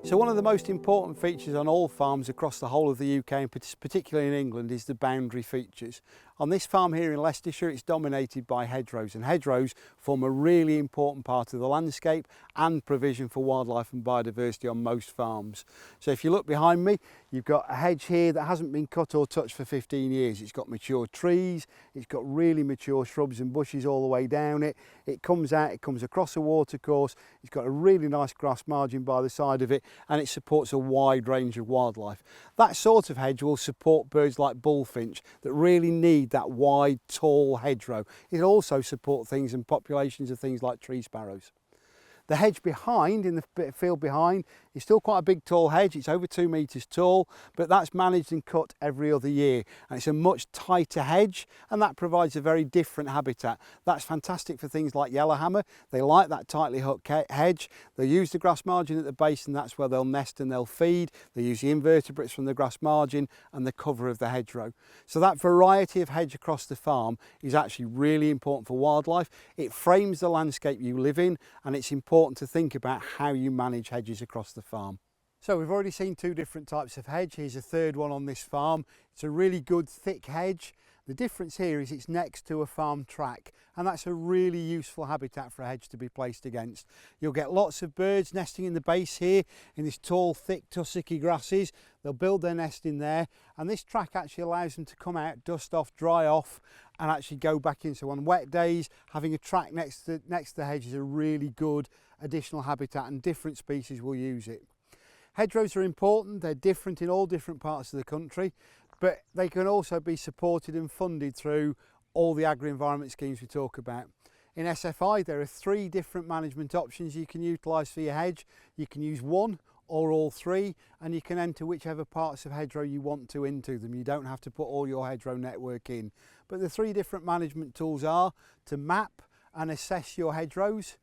So one of the most important features on all farms across the whole of the UK, and particularly in England, is the boundary features. On this farm here in Leicestershire, it's dominated by hedgerows, and hedgerows form a really important part of the landscape and provision for wildlife and biodiversity on most farms. So if you look behind me, you've got a hedge here that hasn't been cut or touched for 15 years. It's got mature trees, it's got really mature shrubs and bushes all the way down it. It comes out, it comes across a watercourse, it's got a really nice grass margin by the side of it, and it supports a wide range of wildlife. That sort of hedge will support birds like bullfinch that really need that wide, tall hedgerow. It'll also support things and populations of things like tree sparrows. The hedge behind, in the field behind, is still quite a big tall hedge. It's over 2 metres tall, but that's managed and cut every other year. And it's a much tighter hedge, and that provides a very different habitat. That's fantastic for things like yellowhammer. They like that tightly hooked hedge. They'll use the grass margin at the base, and that's where they'll nest and they'll feed. They use the invertebrates from the grass margin and the cover of the hedgerow. So that variety of hedge across the farm is actually really important for wildlife. It frames the landscape you live in, and it's important to think about how you manage hedges across the farm. So we've already seen 2 different types of hedge. Here's a third one on this farm. It's a really good thick hedge. The difference here is it's next to a farm track, and that's a really useful habitat for a hedge to be placed against. You'll get lots of birds nesting in the base here in this tall, thick, tussocky grasses. They'll build their nest in there, and this track actually allows them to come out, dust off, dry off, and actually go back in. So on wet days, having a track next to the hedge is a really good additional habitat, and different species will use it. Hedgerows are important. They're different in all different parts of the country, but they can also be supported and funded through all the agri-environment schemes we talk about. In SFI, there are 3 different management options you can utilise for your hedge. You can use one or all 3, and you can enter whichever parts of hedgerow you want to into them. You don't have to put all your hedgerow network in. But the 3 different management tools are to map and assess your hedgerows.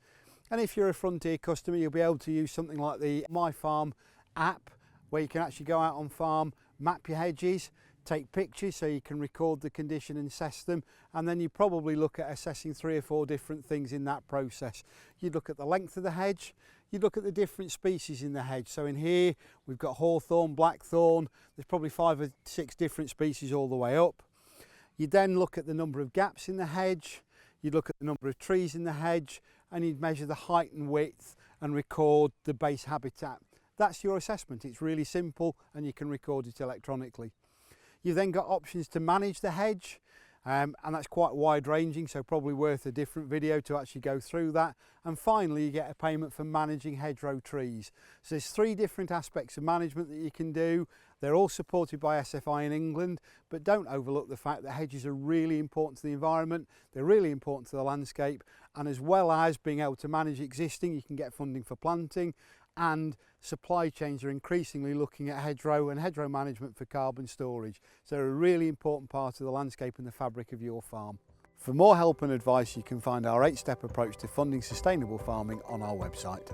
And if you're a Frontier customer, you'll be able to use something like the My Farm app, where you can actually go out on farm, map your hedges, take pictures so you can record the condition and assess them, and then you probably look at assessing 3 or 4 different things in that process. You'd look at the length of the hedge, you'd look at the different species in the hedge. So in here we've got hawthorn, blackthorn, there's probably 5 or 6 different species all the way up. You then look at the number of gaps in the hedge, you'd look at the number of trees in the hedge, and you'd measure the height and width and record the base habitat. That's your assessment. It's really simple, and you can record it electronically. You've then got options to manage the hedge, and that's quite wide ranging, so probably worth a different video to actually go through that. And finally, you get a payment for managing hedgerow trees. So there's 3 different aspects of management that you can do. They're all supported by SFI in England, but don't overlook the fact that hedges are really important to the environment, they're really important to the landscape, and as well as being able to manage existing, you can get funding for planting, and supply chains are increasingly looking at hedgerow and hedgerow management for carbon storage. So they're a really important part of the landscape and the fabric of your farm. For more help and advice, you can find our 8-step approach to funding sustainable farming on our website.